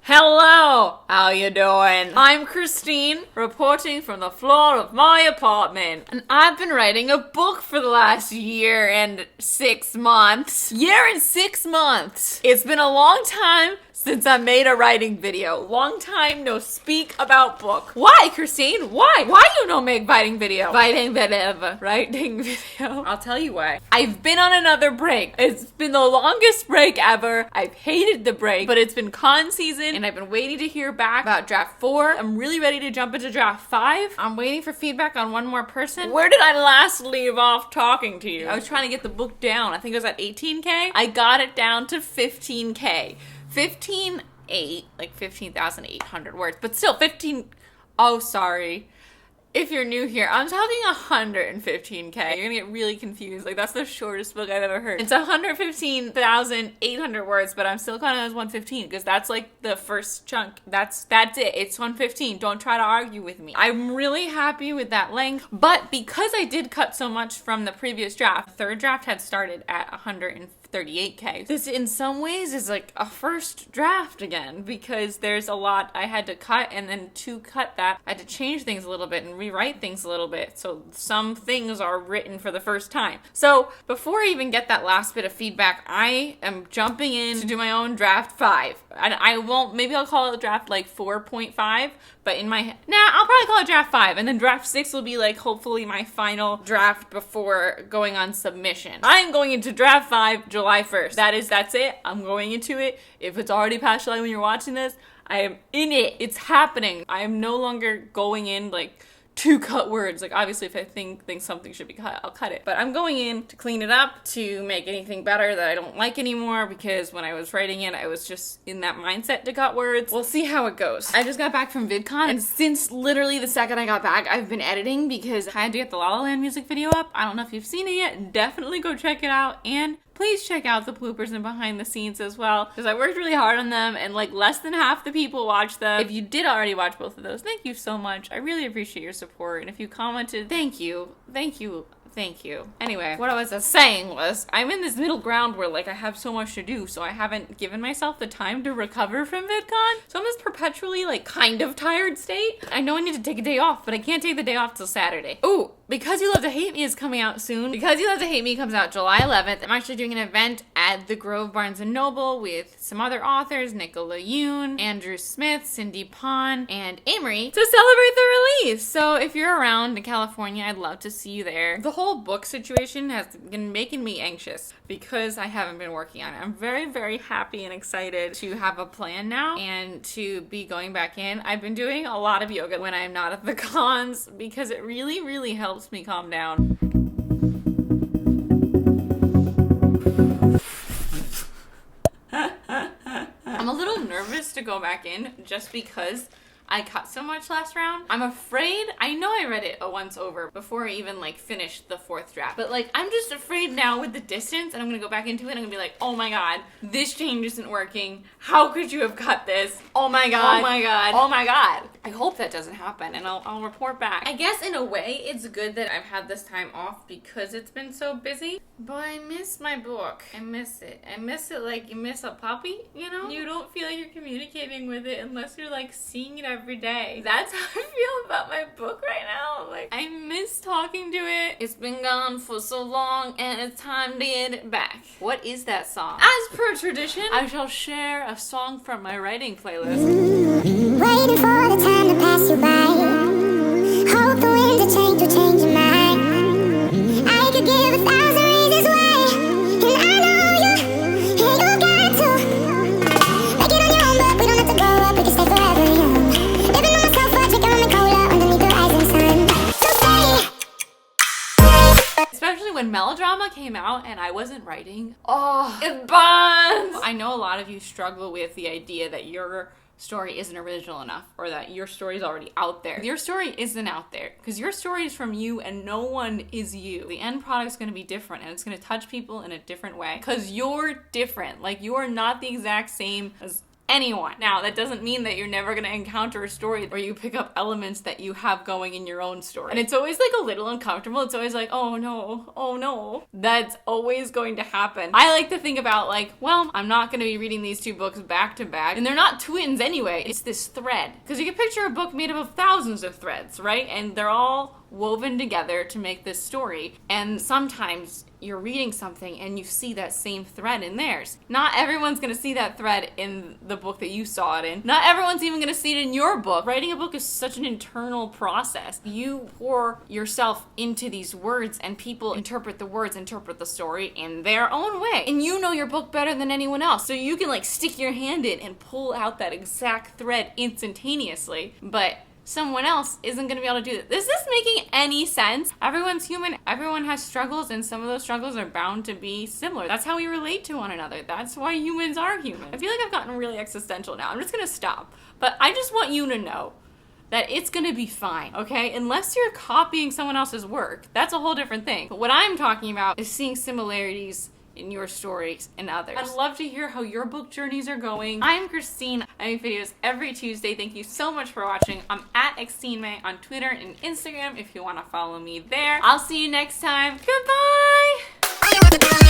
Hello! How you doing? I'm Christine, reporting from the floor of my apartment. And I've been writing a book for the last year and 6 months. It's been a long time since I made a writing video. Long time no speak about book. Why, Christine? Why? Why you no make writing video? Writing video. I'll tell you why. I've been on another break. It's been the longest break ever. I've hated the break, but it's been con season and I've been waiting to hear back about draft 4. I'm really ready to jump into draft 5. I'm waiting for feedback on one more person. Where did I last leave off talking to you? I was trying to get the book down. I think it was at 18K. I got it down to 15K. 15,800, like 15,800 words, but still 15, oh, sorry. If you're new here, I'm talking 115K. You're gonna get really confused. Like, that's the shortest book I've ever heard. It's 115,800 words, but I'm still counting it as 115 because that's like the first chunk. That's it. It's 115. Don't try to argue with me. I'm really happy with that length, but because I did cut so much from the previous draft, the third draft had started at 138K. This in some ways is like a first draft again because there's a lot I had to cut, and then to cut that, I had to change things a little bit and rewrite things a little bit. So some things are written for the first time. So before I even get that last bit of feedback, I am jumping in to do my own draft 5. And I won't, maybe I'll call it draft like 4.5, but in my head, I'll probably call it draft 5. And then draft 6 will be like hopefully my final draft before going on submission. I'm going into draft 5 July 1st. That's it. I'm going into it. If it's already past July when you're watching this, I am in it. It's happening. I am no longer going in like to cut words. Like, obviously, if I think something should be cut, I'll cut it. But I'm going in to clean it up, to make anything better that I don't like anymore, because when I was writing it, I was just in that mindset to cut words. We'll see how it goes. I just got back from VidCon, and since literally the second I got back, I've been editing because I had to get the LALA music video up. I don't know if you've seen it yet. Definitely go check it out, and please check out the bloopers and behind the scenes as well, because I worked really hard on them and like less than half the people watched them. If you did already watch both of those, thank you so much. I really appreciate your support. And if you commented, thank you. Anyway, what I was saying was, I'm in this middle ground where like I have so much to do, so I haven't given myself the time to recover from VidCon. So I'm this perpetually like kind of tired state. I know I need to take a day off, but I can't take the day off till Saturday. Ooh, Because You Love to Hate Me is coming out soon. Because You Love to Hate Me comes out July 11th. I'm actually doing an event at the Grove Barnes & Noble with some other authors, Nicola Yoon, Andrew Smith, Cindy Pon, and Amory, to celebrate the release. So if you're around in California, I'd love to see you there. The whole book situation has been making me anxious because I haven't been working on it. I'm very, very happy and excited to have a plan now and to be going back in. I've been doing a lot of yoga when I'm not at the cons because it really, really helps me calm down. I'm a little nervous to go back in just because I cut so much last round. I'm afraid, I know I read it a once over before I even like finished the 4th draft, but like I'm just afraid now with the distance, and I'm gonna go back into it and I'm gonna be like, oh my god, this change isn't working. How could you have cut this? Oh my god. Oh my god. Oh my god. I hope that doesn't happen, and I'll report back. I guess in a way it's good that I've had this time off because it's been so busy, but I miss my book. I miss it. I miss it like you miss a puppy, you know? You don't feel like you're communicating with it unless you're like seeing it every day. That's how I feel about my book right now. Like, I miss talking to it. It's been gone for so long and it's time to get it back. What is that song? As per tradition, I shall share a song from my writing playlist. Waiting for the time to pass you by. Hope the wind to change or change your mind. I could give 1,000 reasons why, and I know you got to. Make it on your own, but we don't have to grow up. We can stay forever young. Living on myself, watching coming colder underneath the rising sun. So stay. Especially when Melodrama came out and I wasn't writing. Oh, it burns! I know a lot of you struggle with the idea that your story isn't original enough, or that your story is already out there. Your story isn't out there because your story is from you and no one is you. The end product is going to be different, and it's going to touch people in a different way because you're different. Like, you are not the exact same as anyone. Now, that doesn't mean that you're never gonna encounter a story where you pick up elements that you have going in your own story. And it's always like a little uncomfortable. It's always like, oh no, oh no. That's always going to happen. I like to think about like, well, I'm not gonna be reading these two books back to back, and they're not twins anyway. It's this thread. Because you can picture a book made up of thousands of threads, right? And they're all woven together to make this story. And sometimes you're reading something and you see that same thread in theirs. Not everyone's gonna see that thread in the book that you saw it in. Not everyone's even gonna see it in your book. Writing a book is such an internal process. You pour yourself into these words and people interpret the words, interpret the story in their own way. And you know your book better than anyone else. So you can like stick your hand in and pull out that exact thread instantaneously. But someone else isn't going to be able to do this. Is this making any sense? Everyone's human. Everyone has struggles, and some of those struggles are bound to be similar. That's how we relate to one another. That's why humans are human. I feel like I've gotten really existential now. I'm just going to stop. But I just want you to know that it's going to be fine, okay? Unless you're copying someone else's work. That's a whole different thing. But what I'm talking about is seeing similarities in your stories and others. I'd love to hear how your book journeys are going. I'm Christine. I make videos every Tuesday. Thank you so much for watching. I'm at XteenMay on Twitter and Instagram if you want to follow me there. I'll see you next time. Goodbye!